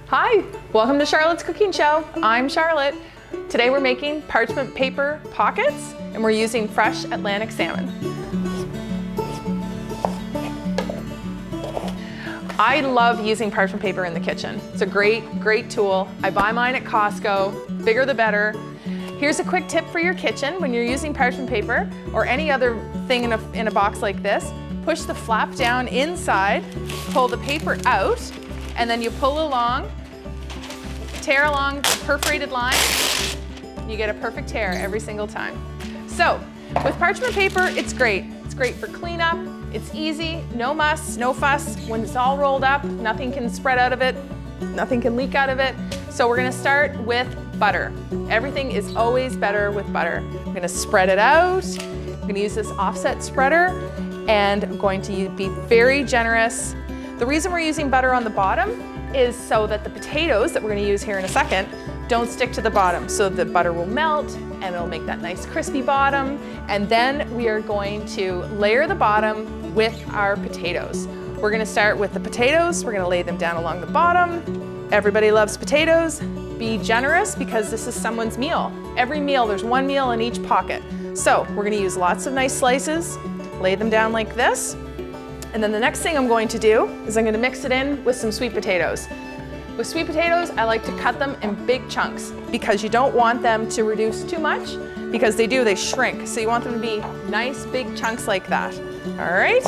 Hi, welcome to Charlotte's Cooking Show. I'm Charlotte. Today we're making parchment paper pockets and we're using fresh Atlantic salmon. I love using parchment paper in the kitchen. It's a great tool. I buy mine at Costco, bigger the better. Here's a quick tip for your kitchen when you're using parchment paper or any other thing in a box like this. Push the flap down inside, pull the paper out, and then you pull along, tear along the perforated line. You get a perfect tear every single time. So with parchment paper, it's great. It's great for cleanup. It's easy, no muss, no fuss. When it's all rolled up, nothing can spread out of it, nothing can leak out of it. So we're gonna start with butter. Everything is always better with butter. I'm gonna spread it out. I'm gonna use this offset spreader and I'm going to be very generous. The reason we're using butter on the bottom is so that the potatoes that we're going to use here in a second don't stick to the bottom. So the butter will melt and it'll make that nice crispy bottom. And then we are going to layer the bottom with our potatoes. We're going to start with the potatoes. We're going to lay them down along the bottom. Everybody loves potatoes. Be generous because this is someone's meal. Every meal, there's one meal in each pocket. So we're going to use lots of nice slices, lay them down like this. And then the next thing I'm going to do is I'm going to mix it in with some sweet potatoes. With sweet potatoes, I like to cut them in big chunks because you don't want them to reduce too much because they shrink. So you want them to be nice big chunks like that. All right?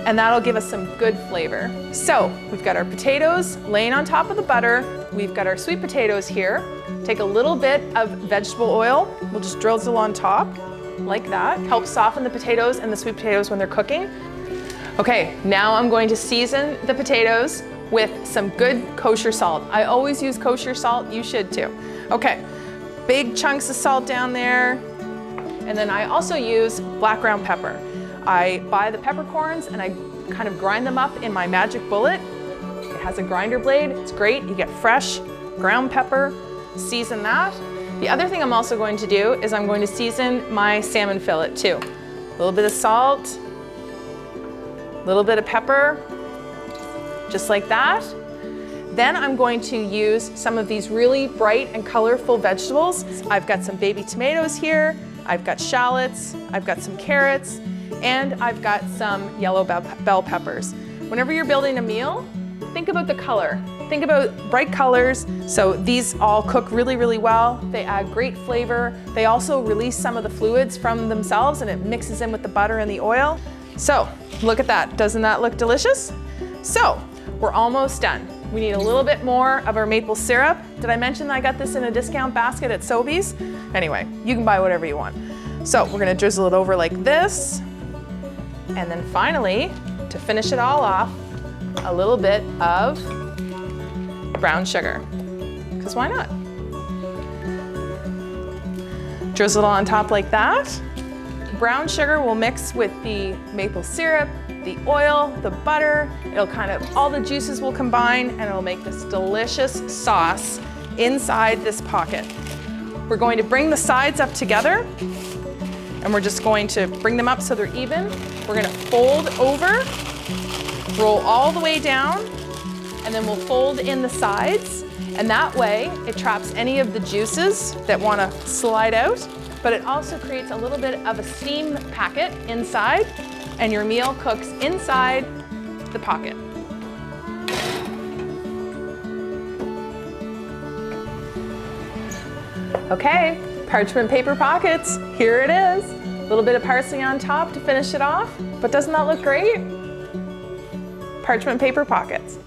And that'll give us some good flavor. So we've got our potatoes laying on top of the butter. We've got our sweet potatoes here. Take a little bit of vegetable oil. We'll just drizzle on top like that. Helps soften the potatoes and the sweet potatoes when they're cooking. Okay, now I'm going to season the potatoes with some good kosher salt. I always use kosher salt, you should too. Okay, big chunks of salt down there. And then I also use black ground pepper. I buy the peppercorns and I kind of grind them up in my magic bullet. It has a grinder blade, it's great. You get fresh ground pepper, season that. The other thing I'm also going to do is I'm going to season my salmon fillet too. A little bit of salt, a little bit of pepper, just like that. Then I'm going to use some of these really bright and colorful vegetables. I've got some baby tomatoes here, I've got shallots, I've got some carrots, and I've got some yellow bell peppers. Whenever you're building a meal, think about the color. Think about bright colors. So these all cook really well. They add great flavor. They also release some of the fluids from themselves and it mixes in with the butter and the oil. So look at that, doesn't that look delicious? So we're almost done. We need a little bit more of our maple syrup. Did I mention that I got this in a discount basket at Sobeys? Anyway, you can buy whatever you want. So we're gonna drizzle it over like this. And then finally, to finish it all off, a little bit of brown sugar, because why not? Drizzle it on top like that. Brown sugar will mix with the maple syrup, the oil, the butter. It'll all the juices will combine and it'll make this delicious sauce inside this pocket. We're going to bring the sides up together and we're just going to bring them up so they're even. We're gonna fold over, roll all the way down, and then we'll fold in the sides. And that way it traps any of the juices that wanna slide out, but it also creates a little bit of a steam packet inside and your meal cooks inside the pocket. Okay, parchment paper pockets, here it is. A little bit of parsley on top to finish it off, but doesn't that look great? Parchment paper pockets.